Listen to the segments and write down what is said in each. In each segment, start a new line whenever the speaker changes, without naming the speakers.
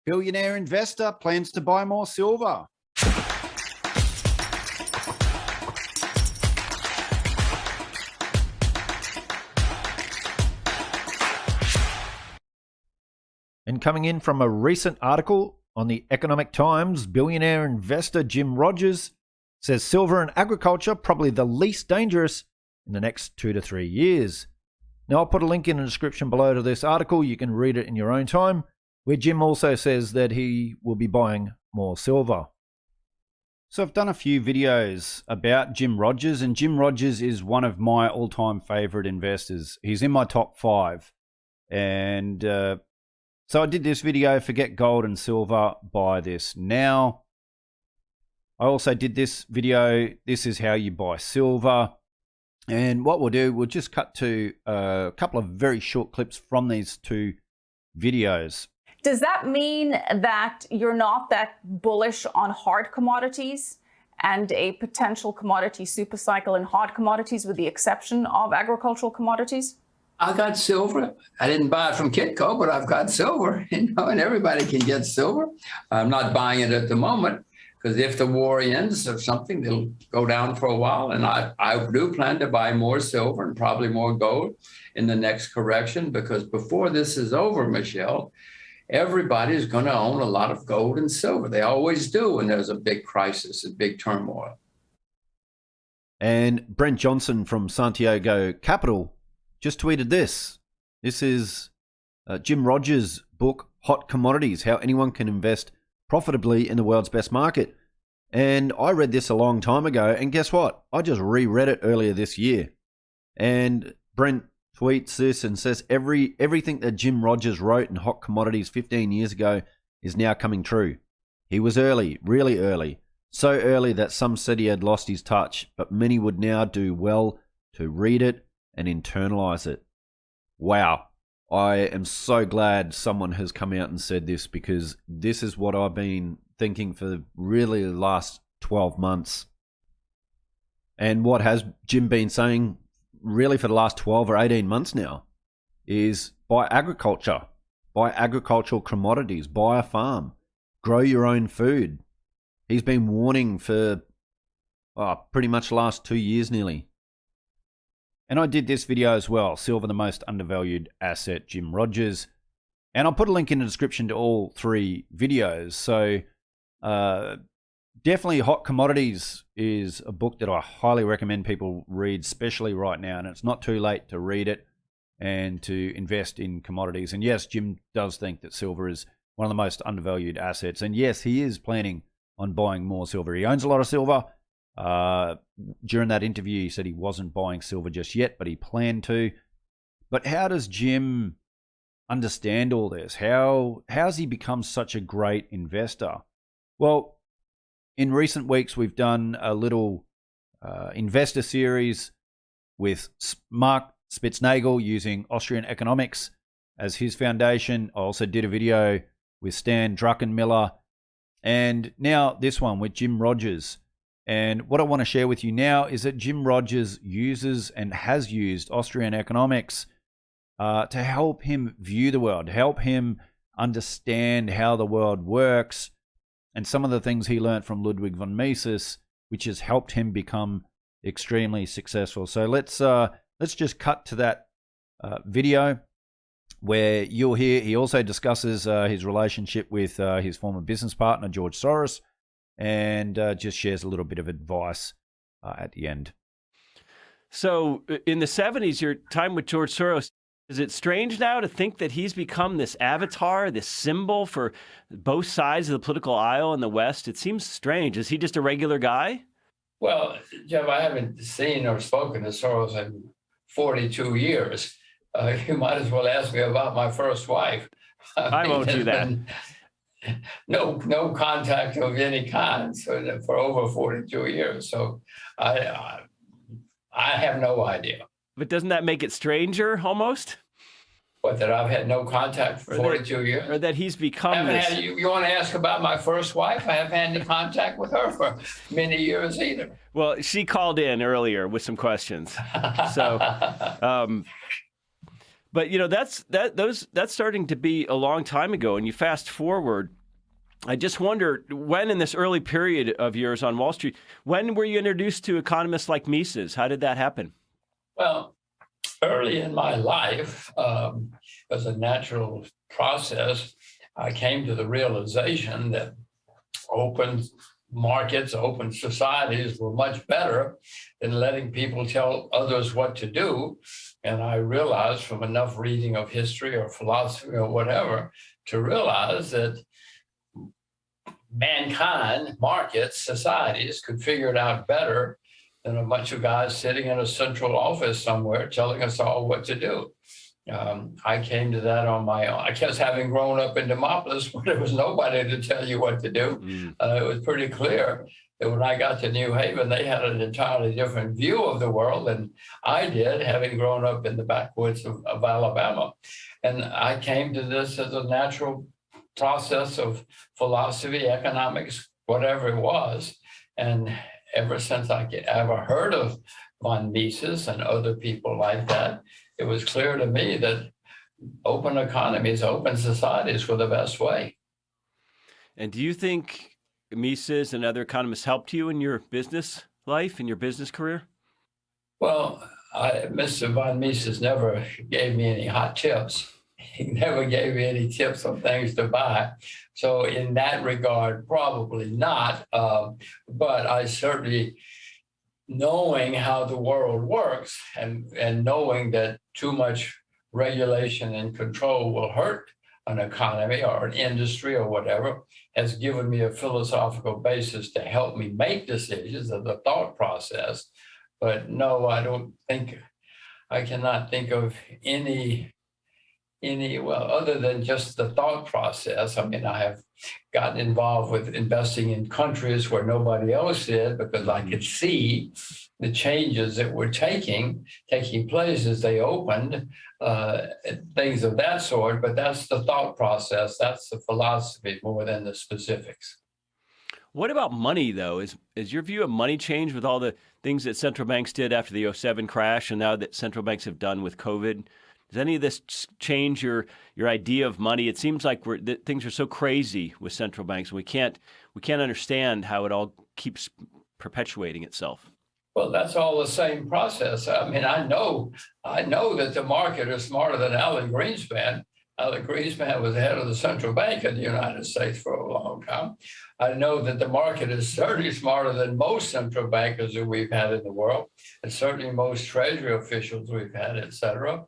Billionaire investor plans to buy more silver. And coming in from a recent article on the Economic Times, billionaire investor Jim Rogers says silver and agriculture probably the least dangerous in the next 2 to 3 years. Now, I'll put a link in the description below to this article. You can read it in your own time, where Jim also says that he will be buying more silver. So I've done a few videos about Jim Rogers, and Jim Rogers is one of my all-time favorite investors. He's in my top 5. And so I did this video, Forget Gold and Silver, buy this now. I also did this video, This is how you buy silver. And what we'll do, we'll just cut to a couple of very short clips from these 2 videos.
Does that mean that you're not that bullish on hard commodities and a potential commodity supercycle in hard commodities, with the exception of agricultural commodities?
I got silver. I didn't buy it from Kitco, but I've got silver, and everybody can get silver. I'm not buying it at the moment, because if the war ends or something, it'll go down for a while. And I do plan to buy more silver and probably more gold in the next correction, because before this is over, Michelle, everybody's going to own a lot of gold and silver. They always do when there's a big crisis, a big turmoil.
And Brent Johnson from Santiago Capital just tweeted this. This is Jim Rogers' book, Hot Commodities, How Anyone Can Invest Profitably in the World's Best Market. And I read this a long time ago, and guess what? I just reread it earlier this year. And Brent tweets this and says everything that Jim Rogers wrote in Hot Commodities 15 years ago is now coming true. He was early, really early. So early that some said he had lost his touch, but many would now do well to read it and internalize it. Wow. I am so glad someone has come out and said this, because this is what I've been thinking for really the last 12 months. And what has Jim been saying really for the last 12 or 18 months now is buy agriculture, buy agricultural commodities, buy a farm, grow your own food. He's been warning for pretty much the last 2 years nearly. And I did this video as well, Silver, the Most Undervalued Asset, Jim Rogers. And I'll put a link in the description to all 3 videos. So definitely Hot Commodities is a book that I highly recommend people read, especially right now. And it's not too late to read it and to invest in commodities. And yes, Jim does think that silver is one of the most undervalued assets. And yes, he is planning on buying more silver. He owns a lot of silver. During that interview, he said he wasn't buying silver just yet, but he planned to. But how does Jim understand all this? How's he become such a great investor? Well, in recent weeks, we've done a little investor series with Mark Spitznagel using Austrian economics as his foundation. I also did a video with Stan Druckenmiller, and now this one with Jim Rogers. And what I want to share with you now is that Jim Rogers uses and has used Austrian economics to help him view the world, help him understand how the world works, and some of the things he learned from Ludwig von Mises, which has helped him become extremely successful. So let's just cut to that video where you'll hear he also discusses his relationship with his former business partner, George Soros, and just shares a little bit of advice at the end.
So in the 70s, your time with George Soros, is it strange now to think that he's become this avatar, this symbol for both sides of the political aisle in the West? It seems strange. Is he just a regular guy?
Well, Jeff, I haven't seen or spoken to Soros in 42 years. You might as well ask me about my first wife.
I won't do that.
No contact of any kind for over 42 years. So I have no idea.
But doesn't that make it stranger almost?
What, that I've had no contact for 42 years?
Or that he's become this?
You want to ask about my first wife? I haven't had any contact with her for many years either.
Well, she called in earlier with some questions. So, But that's starting to be a long time ago. And you fast forward, I just wonder, when in this early period of yours on Wall Street, when were you introduced to economists like Mises? How did that happen?
Well, early in my life, as a natural process, I came to the realization that open markets, open societies were much better than letting people tell others what to do. And I realized from enough reading of history or philosophy or whatever to realize that mankind, markets, societies could figure it out better than a bunch of guys sitting in a central office somewhere telling us all what to do. I came to that on my own. I guess having grown up in Demopolis, where there was nobody to tell you what to do, it was pretty clear that when I got to New Haven, they had an entirely different view of the world than I did, having grown up in the backwoods of Alabama. And I came to this as a natural process of philosophy, economics, whatever it was. And ever since I ever heard of von Mises and other people like that, it was clear to me that open economies, open societies were the best way.
And do you think Mises and other economists helped you in your business life, in your business career?
Well, Mr. von Mises never gave me any hot tips. He never gave me any tips on things to buy. So in that regard, probably not. But I certainly, knowing how the world works and knowing that too much regulation and control will hurt an economy or an industry or whatever, has given me a philosophical basis to help me make decisions of the thought process. But no, I cannot think of any, well, other than just the thought process. I mean, I have gotten involved with investing in countries where nobody else did because I could see the changes that were taking place as they opened, things of that sort. But that's the thought process. That's the philosophy more than the specifics.
What about money, though? Is your view of money changed with all the things that central banks did after the 2007 crash and now that central banks have done with COVID? Does any of this change your idea of money? It seems like things are so crazy with central banks, and we can't understand how it all keeps perpetuating itself.
Well, that's all the same process. I mean, I know that the market is smarter than Alan Greenspan. Alan Greenspan was the head of the central bank in the United States for a long time. I know that the market is certainly smarter than most central bankers that we've had in the world, and certainly most treasury officials we've had, et cetera.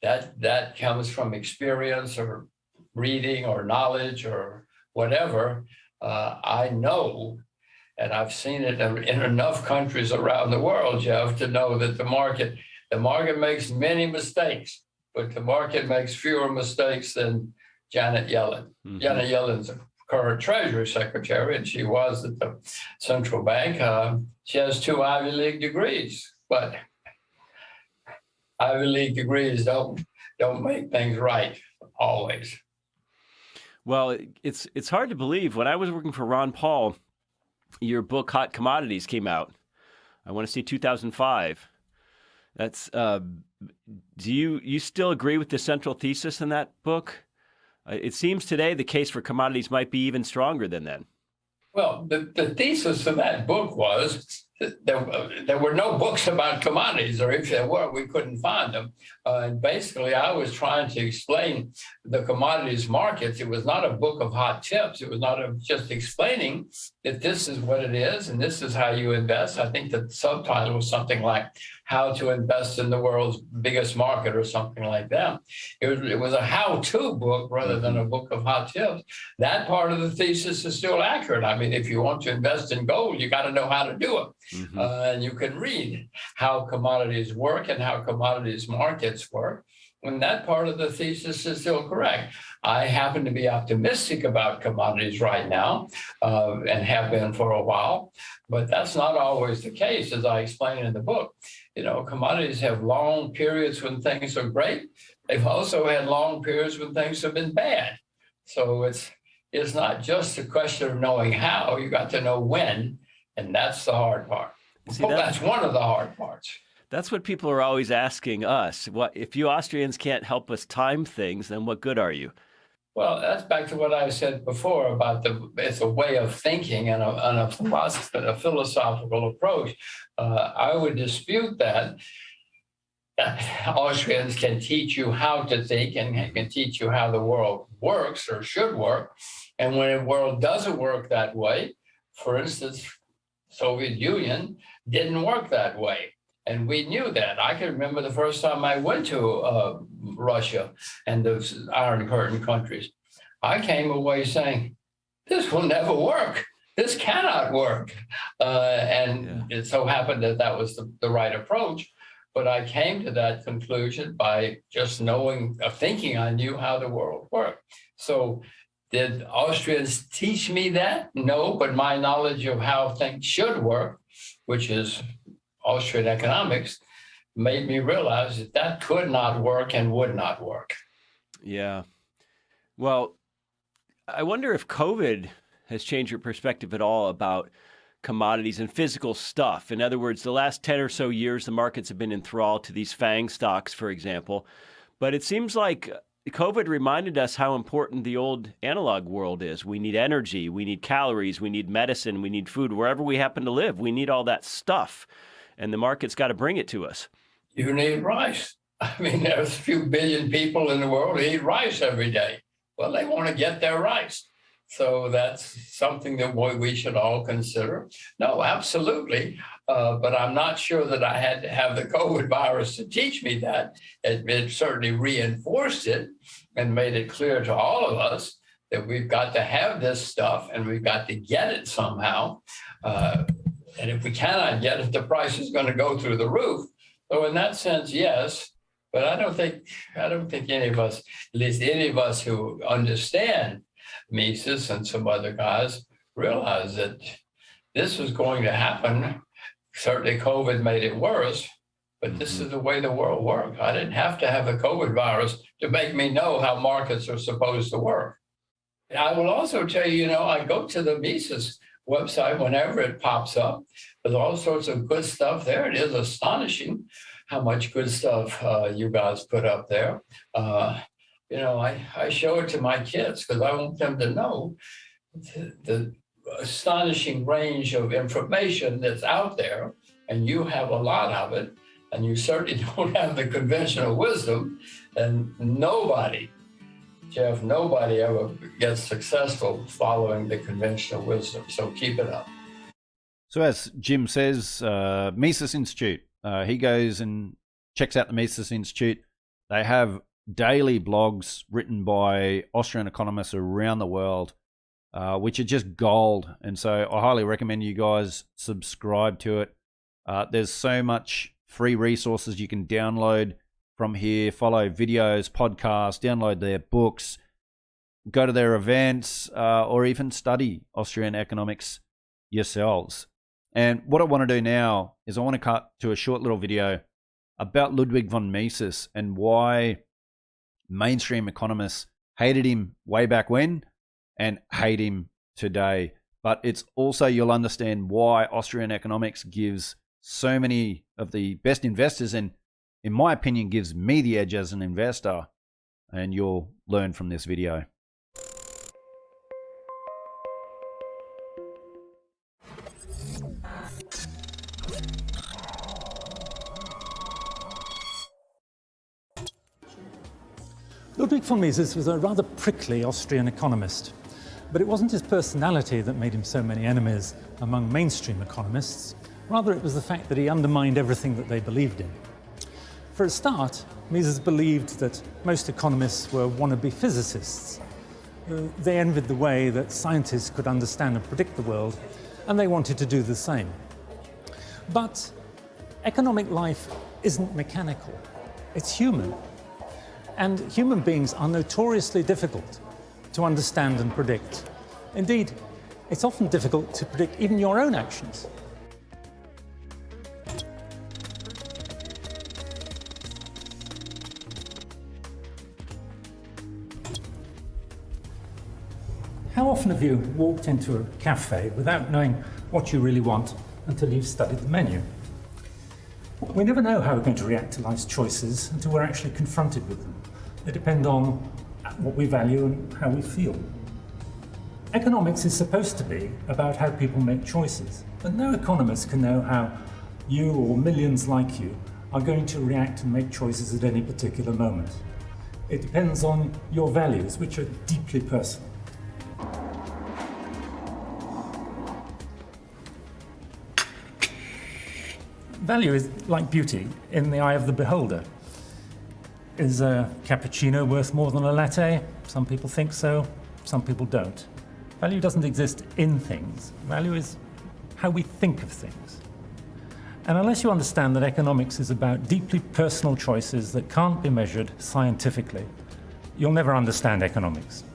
That comes from experience or reading or knowledge or whatever. I know, and I've seen it in enough countries around the world, Jeff, to know that the market makes many mistakes, but the market makes fewer mistakes than Janet Yellen. Mm-hmm. Janet Yellen's a current Treasury Secretary, and she was at the central bank. She has 2 Ivy League degrees, but Ivy League degrees don't make things right always.
Well, it's hard to believe. When I was working for Ron Paul, your book Hot Commodities came out. I want to say 2005. That's do you still agree with the central thesis in that book? It seems today the case for commodities might be even stronger than then.
Well, the thesis of that book was that there were no books about commodities, or if there were, we couldn't find them. And basically, I was trying to explain the commodities markets. It was not a book of hot tips. It was not just explaining that this is what it is and this is how you invest. I think the subtitle was something like How to Invest in the World's Biggest Market or something like that. It was a how-to book rather than a book of hot tips. That part of the thesis is still accurate. I mean, if you want to invest in gold, you got to know how to do it. Mm-hmm. And you can read how commodities work and how commodities markets work. And that part of the thesis is still correct. I happen to be optimistic about commodities right now and have been for a while, but that's not always the case, as I explain in the book. You know, commodities have long periods when things are great. They've also had long periods when things have been bad. So it's not just a question of knowing how, you got to know when, and that's the hard part. That's one of the hard parts.
That's what people are always asking us. What if you Austrians can't help us time things, then what good are you?
Well, that's back to what I said before about it's a way of thinking and a philosophical approach. I would dispute that. Austrians can teach you how to think and can teach you how the world works or should work. And when the world doesn't work that way, for instance, Soviet Union didn't work that way. And we knew that. I can remember the first time I went to Russia and those Iron Curtain countries. I came away saying, this will never work. This cannot work. It so happened that that was the right approach. But I came to that conclusion by just thinking I knew how the world worked. So did Austrians teach me that? No, but my knowledge of how things should work, which is Austrian economics, made me realize that that could not work and would not work.
Yeah. Well, I wonder if COVID has changed your perspective at all about commodities and physical stuff. In other words, the last 10 or so years, the markets have been enthralled to these FANG stocks, for example. But it seems like COVID reminded us how important the old analog world is. We need energy, we need calories, we need medicine, we need food. Wherever we happen to live, we need all that stuff. And the market's got to bring it to us.
You need rice. I mean, there's a few billion people in the world who eat rice every day. Well, they want to get their rice. So that's something that we should all consider. No, absolutely. But I'm not sure that I had to have the COVID virus to teach me that. It certainly reinforced it and made it clear to all of us that we've got to have this stuff and we've got to get it somehow. And if we cannot get it, the price is going to go through the roof. So in that sense, yes. But I don't think any of us, at least any of us who understand Mises and some other guys, realize that this was going to happen. Certainly COVID made it worse, but this is the way the world works. I didn't have to have the COVID virus to make me know how markets are supposed to work. I will also tell you, I go to the Mises website whenever it pops up. There's all sorts of good stuff there. It is astonishing how much good stuff you guys put up there. I show it to my kids because I want them to know the astonishing range of information that's out there, and you have a lot of it, and you certainly don't have the conventional wisdom, and nobody ever gets successful following the conventional wisdom. So keep it up.
So as Jim says, Mises Institute, he goes and checks out the Mises Institute. They have daily blogs written by Austrian economists around the world, which are just gold. And so I highly recommend you guys subscribe to it. There's so much free resources you can download from here, follow videos, podcasts, download their books, go to their events, or even study Austrian economics yourselves. And what I want to do now is I want to cut to a short little video about Ludwig von Mises and why mainstream economists hated him way back when and hate him today. But it's also, you'll understand why Austrian economics gives so many of the best investors, and in my opinion, gives me the edge as an investor. And you'll learn from this video.
Ludwig von Mises was a rather prickly Austrian economist, but it wasn't his personality that made him so many enemies among mainstream economists. Rather, it was the fact that he undermined everything that they believed in. For a start, Mises believed that most economists were wannabe physicists. They envied the way that scientists could understand and predict the world, and they wanted to do the same. But economic life isn't mechanical, it's human. And human beings are notoriously difficult to understand and predict. Indeed, it's often difficult to predict even your own actions. How often have you walked into a cafe without knowing what you really want until you've studied the menu? We never know how we're going to react to life's choices until we're actually confronted with them. They depend on what we value and how we feel. Economics is supposed to be about how people make choices, but no economist can know how you or millions like you are going to react and make choices at any particular moment. It depends on your values, which are deeply personal. Value is like beauty in the eye of the beholder. Is a cappuccino worth more than a latte? Some people think so, some people don't. Value doesn't exist in things. Value is how we think of things. And unless you understand that economics is about deeply personal choices that can't be measured scientifically, you'll never understand economics.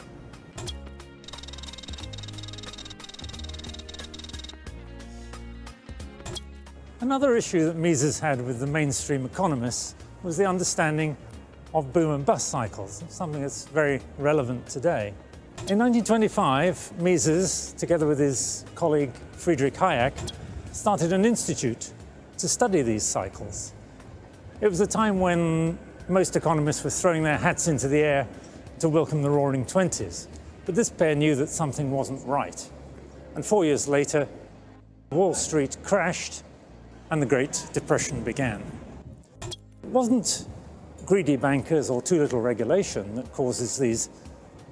Another issue that Mises had with the mainstream economists was the understanding of boom and bust cycles, something that's very relevant today. In 1925, Mises, together with his colleague Friedrich Hayek, started an institute to study these cycles. It was a time when most economists were throwing their hats into the air to welcome the Roaring Twenties, but this pair knew that something wasn't right. And 4 years later, Wall Street crashed and the Great Depression began. It wasn't greedy bankers or too little regulation that causes these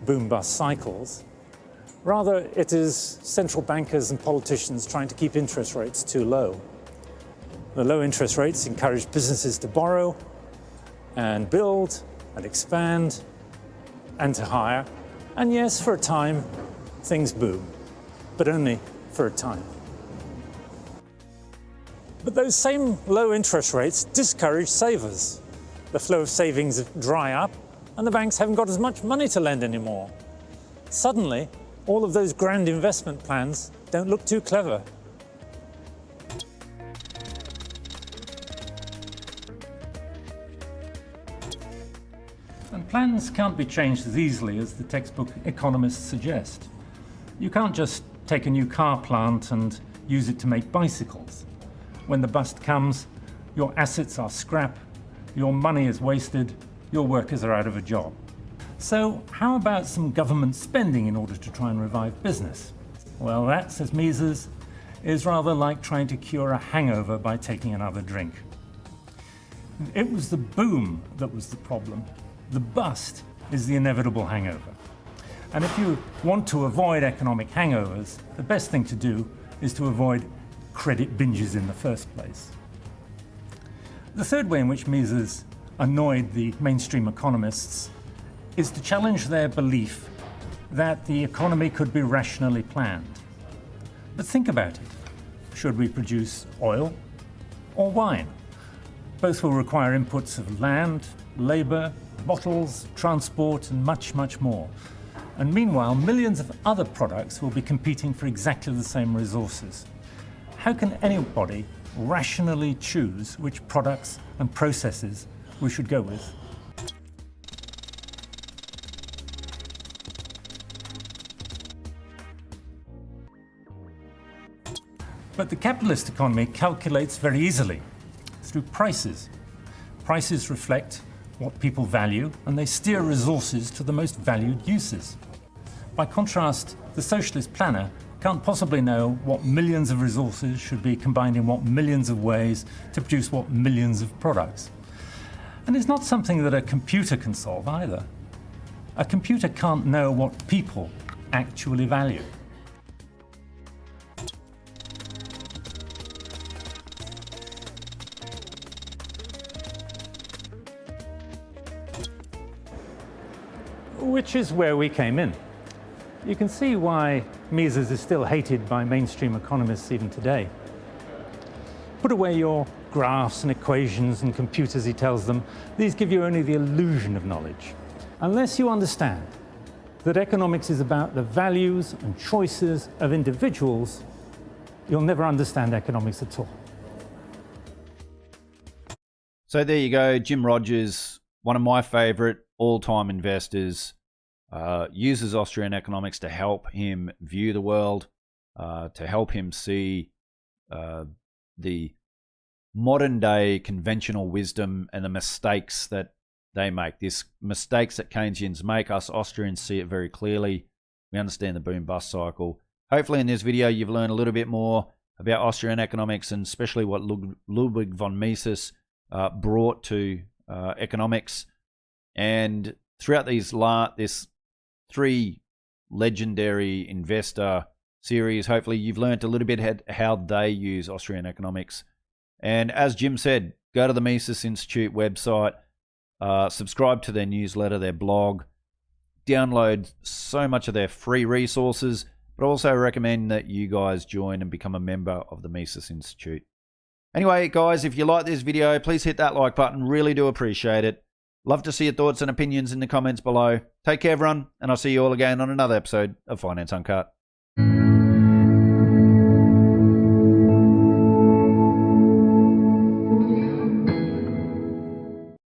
boom-bust cycles. Rather, it is central bankers and politicians trying to keep interest rates too low. The low interest rates encourage businesses to borrow and build and expand and to hire. And yes, for a time, things boom, but only for a time. But those same low interest rates discourage savers. The flow of savings dry up, and the banks haven't got as much money to lend anymore. Suddenly, all of those grand investment plans don't look too clever. And plans can't be changed as easily as the textbook economists suggest. You can't just take a new car plant and use it to make bicycles. When the bust comes, your assets are scrap, your money is wasted, your workers are out of a job. So how about some government spending in order to try and revive business? Well, that, says Mises, is rather like trying to cure a hangover by taking another drink. It was the boom that was the problem. The bust is the inevitable hangover. And if you want to avoid economic hangovers, the best thing to do is to avoid credit binges in the first place. The third way in which Mises annoyed the mainstream economists is to challenge their belief that the economy could be rationally planned. But think about it. Should we produce oil or wine? Both will require inputs of land, labor, bottles, transport, and much, much more. And meanwhile, millions of other products will be competing for exactly the same resources. How can anybody rationally choose which products and processes we should go with? But the capitalist economy calculates very easily through prices. Prices reflect what people value, and they steer resources to the most valued uses. By contrast, the socialist planner can't possibly know what millions of resources should be combined in what millions of ways to produce what millions of products. And it's not something that a computer can solve either. A computer can't know what people actually value. Which is where we came in. You can see why Mises is still hated by mainstream economists even today. Put away your graphs and equations and computers, he tells them. These give you only the illusion of knowledge. Unless you understand that economics is about the values and choices of individuals, you'll never understand economics at all.
So there you go, Jim Rogers, one of my favorite all-time investors, uses Austrian economics to help him view the world, to help him see the modern day conventional wisdom and the mistakes that they make. This mistakes that Keynesians make, us Austrians see it very clearly. We understand the boom-bust cycle. Hopefully in this video you've learned a little bit more about Austrian economics, and especially what Ludwig von Mises brought to economics. And throughout this 3 legendary investor series, hopefully you've learned a little bit how they use Austrian economics. And as Jim said, go to the Mises Institute website, subscribe to their newsletter, their blog, download so much of their free resources, but also recommend that you guys join and become a member of the Mises Institute. Anyway, guys, if you like this video, please hit that like button. Really do appreciate it. Love to see your thoughts and opinions in the comments below. Take care, everyone, and I'll see you all again on another episode of Finance Uncut.